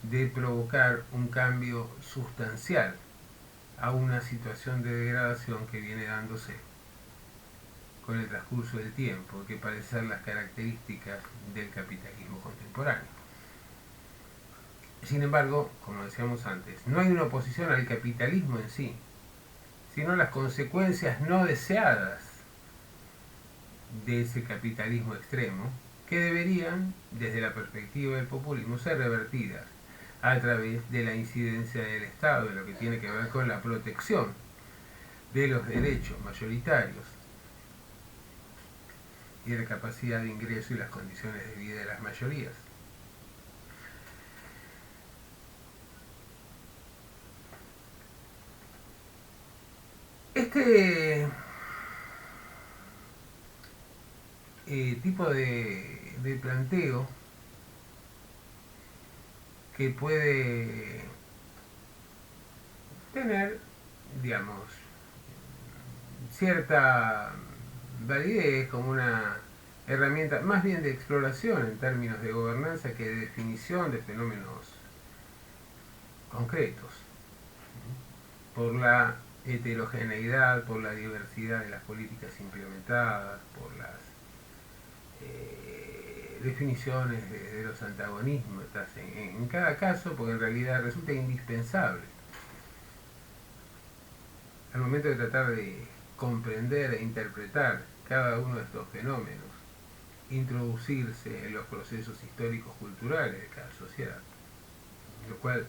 de provocar un cambio sustancial a una situación de degradación que viene dándose con el transcurso del tiempo, que parece ser las características del capitalismo contemporáneo. Sin embargo, como decíamos antes, no hay una oposición al capitalismo en sí, sino las consecuencias no deseadas de ese capitalismo extremo, que deberían, desde la perspectiva del populismo, ser revertidas a través de la incidencia del Estado, en lo que tiene que ver con la protección de los derechos mayoritarios y de la capacidad de ingreso y las condiciones de vida de las mayorías. Este tipo de planteo que puede tener, digamos, cierta validez como una herramienta más bien de exploración en términos de gobernanza que de definición de fenómenos concretos, por la heterogeneidad, por la diversidad de las políticas implementadas, por las definiciones de los antagonismos en cada caso, porque en realidad resulta indispensable al momento de tratar de comprender e interpretar cada uno de estos fenómenos, introducirse en los procesos históricos culturales de cada sociedad, lo cual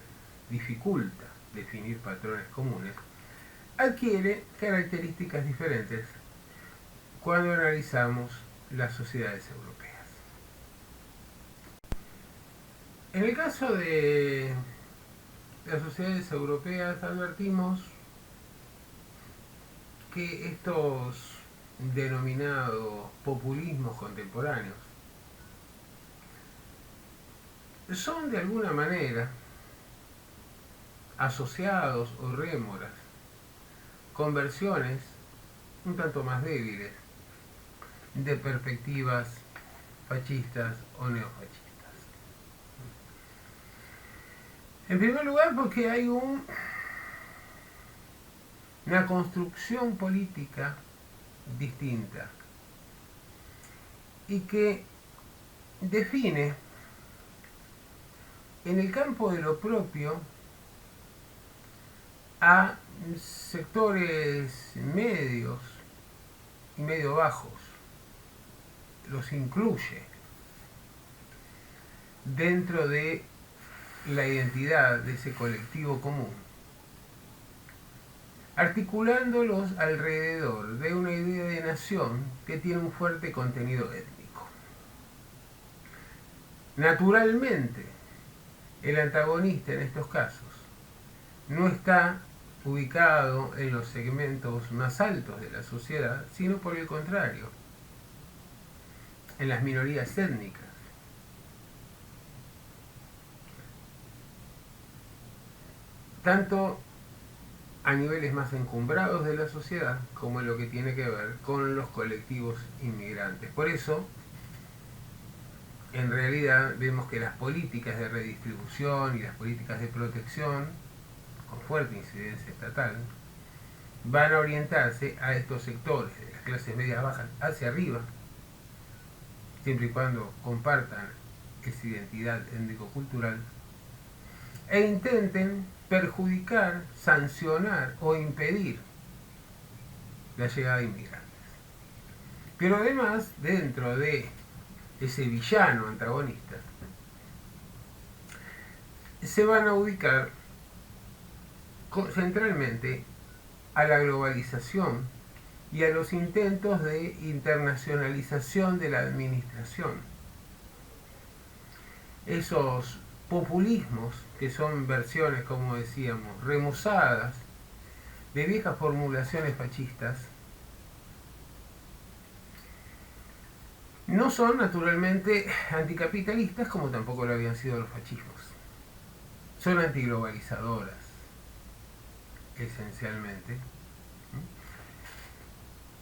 dificulta definir patrones comunes, adquiere características diferentes cuando analizamos las sociedades europeas. En el caso de las sociedades europeas advertimos que estos denominados populismos contemporáneos son de alguna manera asociados o rémoras con versiones un tanto más débiles de perspectivas fascistas o neofascistas. En primer lugar, porque hay una construcción política distinta y que define en el campo de lo propio a sectores medios y medio bajos, los incluye dentro de la identidad de ese colectivo común, articulándolos alrededor de una idea de nación que tiene un fuerte contenido étnico. Naturalmente, el antagonista en estos casos no está ubicado en los segmentos más altos de la sociedad, sino por el contrario, en las minorías étnicas. Tanto a niveles más encumbrados de la sociedad como en lo que tiene que ver con los colectivos inmigrantes. Por eso, en realidad, vemos que las políticas de redistribución y las políticas de protección, con fuerte incidencia estatal, van a orientarse a estos sectores de las clases medias bajas hacia arriba, siempre y cuando compartan esa identidad étnico-cultural, e intenten perjudicar, sancionar o impedir la llegada de inmigrantes. Pero además, dentro de ese villano antagonista, se van a ubicar centralmente a la globalización y a los intentos de internacionalización de la administración. Esos populismos, que son versiones, como decíamos, remusadas de viejas formulaciones fascistas, no son naturalmente anticapitalistas como tampoco lo habían sido los fascismos. Son antiglobalizadoras, esencialmente,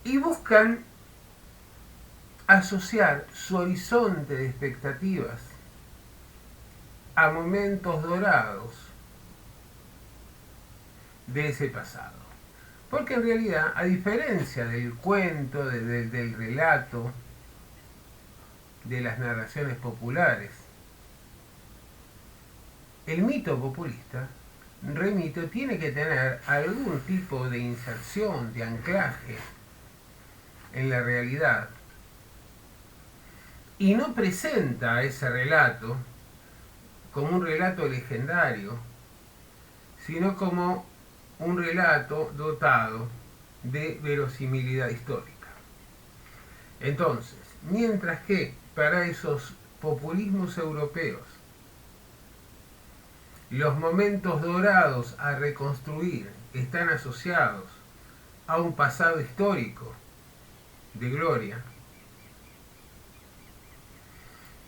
y buscan asociar su horizonte de expectativas a momentos dorados de ese pasado. Porque en realidad, a diferencia del cuento, del relato, de las narraciones populares, el mito populista, remito, tiene que tener algún tipo de inserción, de anclaje en la realidad, y no presenta ese relato como un relato legendario, sino como un relato dotado de verosimilidad histórica. Entonces, mientras que para esos populismos europeos los momentos dorados a reconstruir están asociados a un pasado histórico de gloria,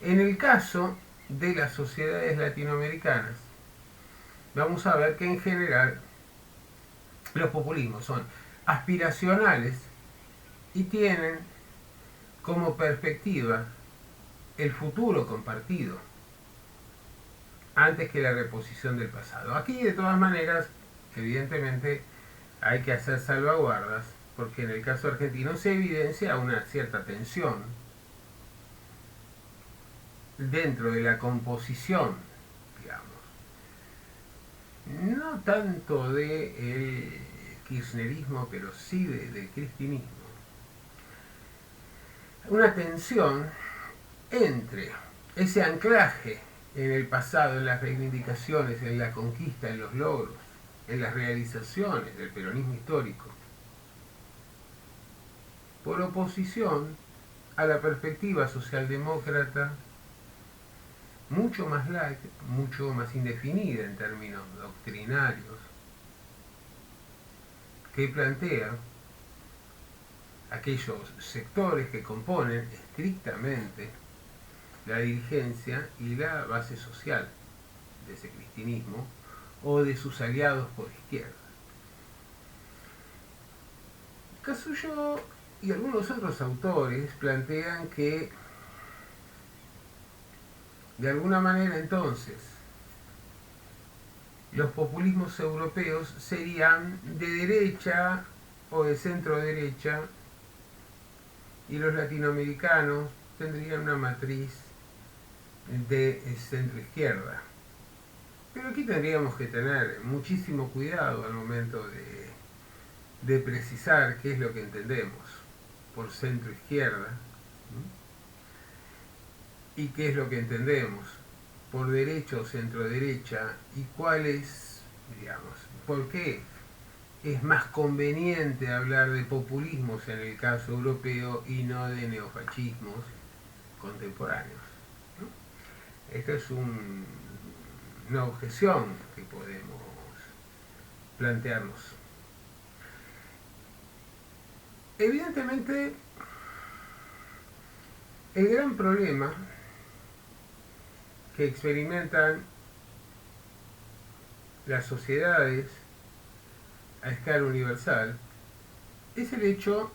en el caso de las sociedades latinoamericanas, vamos a ver que en general los populismos son aspiracionales y tienen como perspectiva el futuro compartido antes que la reposición del pasado. Aquí, de todas maneras, evidentemente hay que hacer salvaguardas, porque en el caso argentino se evidencia una cierta tensión dentro de la composición, digamos, no tanto del kirchnerismo, pero sí del cristinismo. Una tensión entre ese anclaje en el pasado, en las reivindicaciones, en la conquista, en los logros, en las realizaciones del peronismo histórico, por oposición a la perspectiva socialdemócrata mucho más light, mucho más indefinida en términos doctrinarios, que plantea aquellos sectores que componen estrictamente la dirigencia y la base social de ese cristinismo o de sus aliados por izquierda. Casullo y algunos otros autores plantean que de alguna manera entonces los populismos europeos serían de derecha o de centro derecha y los latinoamericanos tendrían una matriz de centro izquierda. Pero aquí tendríamos que tener muchísimo cuidado al momento de precisar qué es lo que entendemos por centro izquierda y qué es lo que entendemos por derecha o centro derecha y cuál es, digamos, por qué es más conveniente hablar de populismos en el caso europeo y no de neofascismos contemporáneos, ¿no? Esta es una objeción que podemos plantearnos. Evidentemente, el gran problema que experimentan las sociedades a escala universal es el hecho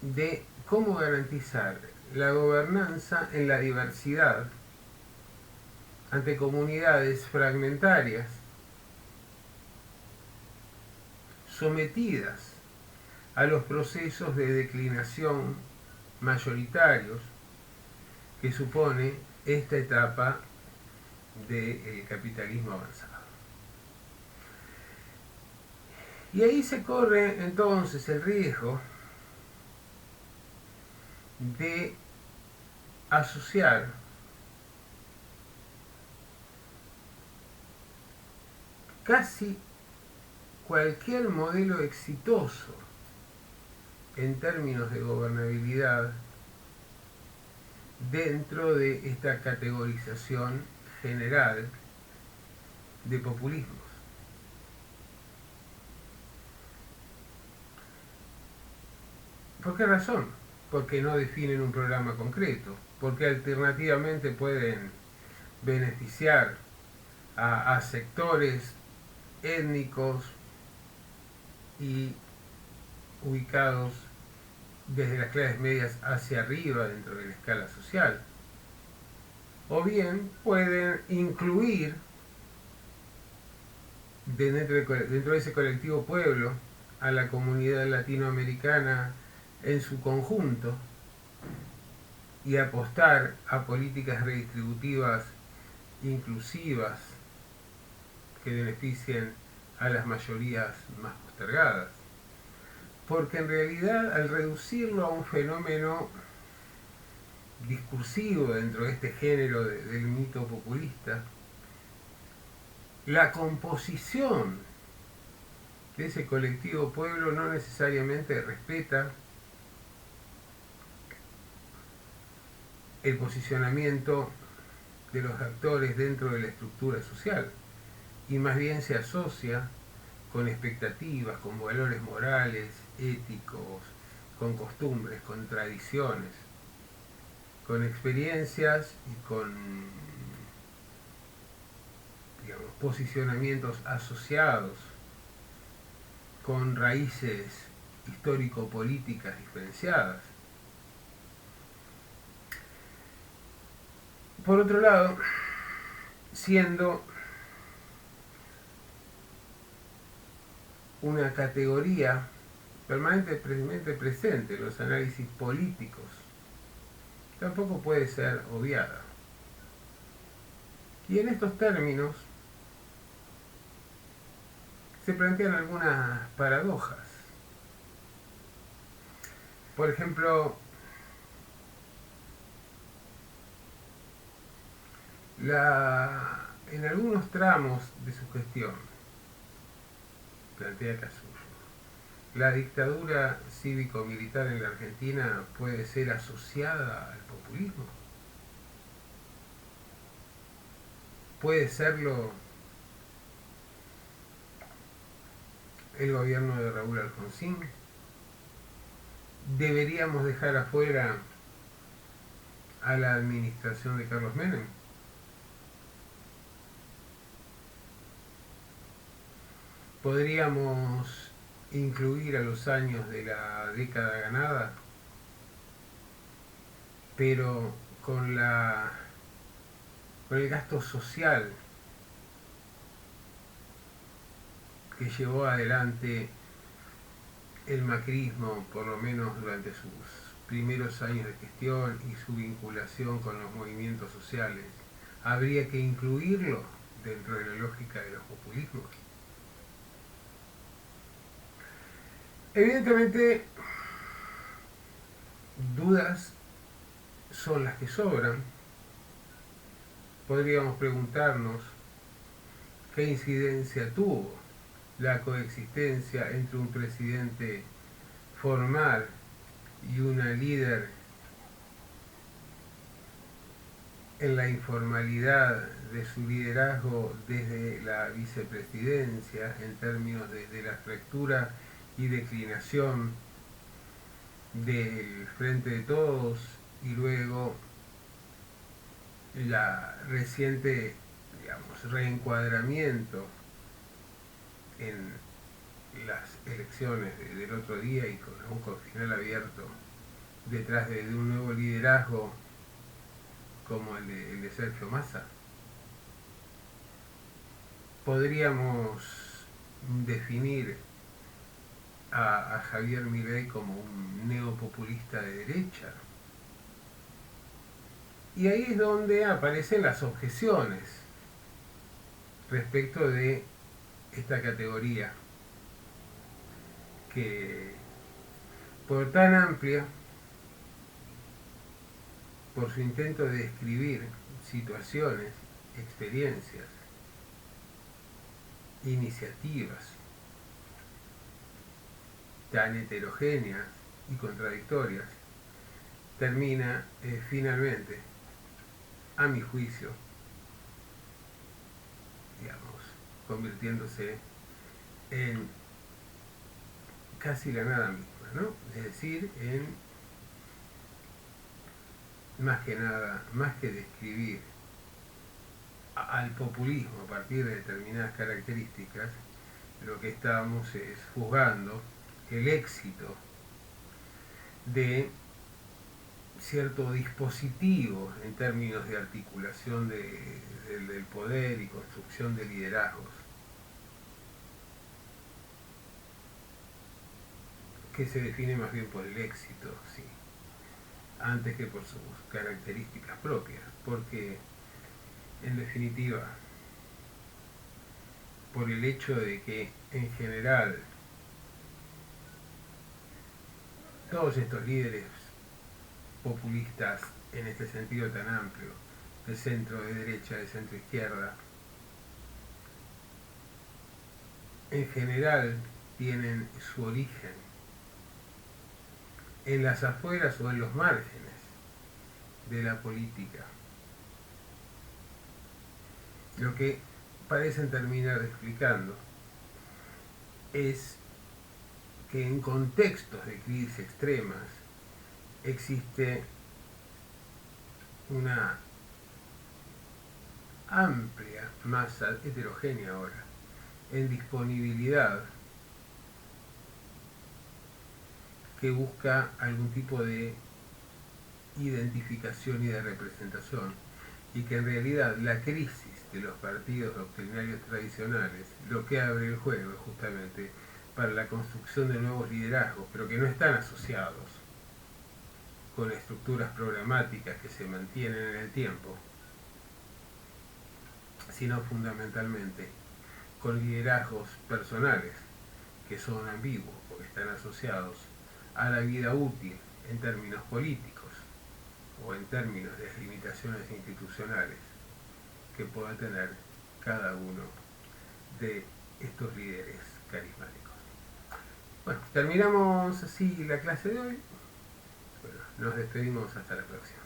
de cómo garantizar la gobernanza en la diversidad ante comunidades fragmentarias sometidas a los procesos de declinación mayoritarios que supone esta etapa del capitalismo avanzado. Y ahí se corre entonces el riesgo de asociar casi cualquier modelo exitoso en términos de gobernabilidad dentro de esta categorización general de populismos. ¿Por qué razón? Porque no definen un programa concreto, porque alternativamente pueden beneficiar a sectores étnicos y ubicados desde las clases medias hacia arriba dentro de la escala social, o bien pueden incluir dentro de ese colectivo pueblo a la comunidad latinoamericana en su conjunto y apostar a políticas redistributivas inclusivas que beneficien a las mayorías más postergadas. Porque en realidad, al reducirlo a un fenómeno discursivo dentro de este género del mito populista, la composición de ese colectivo pueblo no necesariamente respeta el posicionamiento de los actores dentro de la estructura social y más bien se asocia con expectativas, con valores morales, éticos, con costumbres, con tradiciones, con experiencias y con, digamos, posicionamientos asociados, con raíces histórico-políticas diferenciadas. Por otro lado, siendo una categoría permanentemente presente en los análisis políticos, tampoco puede ser obviada. Y en estos términos se plantean algunas paradojas. Por ejemplo, la en algunos tramos de su gestión, plantea Casullo, la dictadura cívico-militar en la Argentina puede ser asociada al populismo. Puede serlo el gobierno de Raúl Alfonsín. Deberíamos dejar afuera a la administración de Carlos Menem. Podríamos incluir a los años de la década ganada, pero con el gasto social que llevó adelante el macrismo, por lo menos durante sus primeros años de gestión y su vinculación con los movimientos sociales, habría que incluirlo dentro de la lógica de los populismos. Evidentemente, dudas son las que sobran. Podríamos preguntarnos qué incidencia tuvo la coexistencia entre un presidente formal y una líder en la informalidad de su liderazgo desde la vicepresidencia, en términos de la fractura y declinación del Frente de Todos, y luego la reciente, digamos, reencuadramiento en las elecciones del otro día y con final abierto detrás de un nuevo liderazgo como el de Sergio Massa. Podríamos definir a Javier Milei como un neopopulista de derecha. Y ahí es donde aparecen las objeciones respecto de esta categoría, que por tan amplia, por su intento de describir situaciones, experiencias, iniciativas tan heterogéneas y contradictorias, termina finalmente, a mi juicio, digamos, convirtiéndose en casi la nada misma, ¿no? Es decir, en más que nada, más que describir al populismo a partir de determinadas características, lo que estamos es juzgando el éxito de cierto dispositivo en términos de articulación del poder y construcción de liderazgos, que se define más bien por el éxito, sí, antes que por sus características propias, porque en definitiva, por el hecho de que en general todos estos líderes populistas en este sentido tan amplio, de centro, de derecha, de centro izquierda, en general tienen su origen en las afueras o en los márgenes de la política. Lo que parecen terminar explicando es que en contextos de crisis extremas existe una amplia masa heterogénea ahora en disponibilidad que busca algún tipo de identificación y de representación, y que en realidad la crisis de los partidos doctrinarios tradicionales lo que abre el juego es justamente para la construcción de nuevos liderazgos, pero que no están asociados con estructuras programáticas que se mantienen en el tiempo, sino fundamentalmente con liderazgos personales que son ambiguos porque están asociados a la vida útil en términos políticos o en términos de limitaciones institucionales que pueda tener cada uno de estos líderes carismáticos. Bueno, terminamos así la clase de hoy. Bueno, nos despedimos hasta la próxima.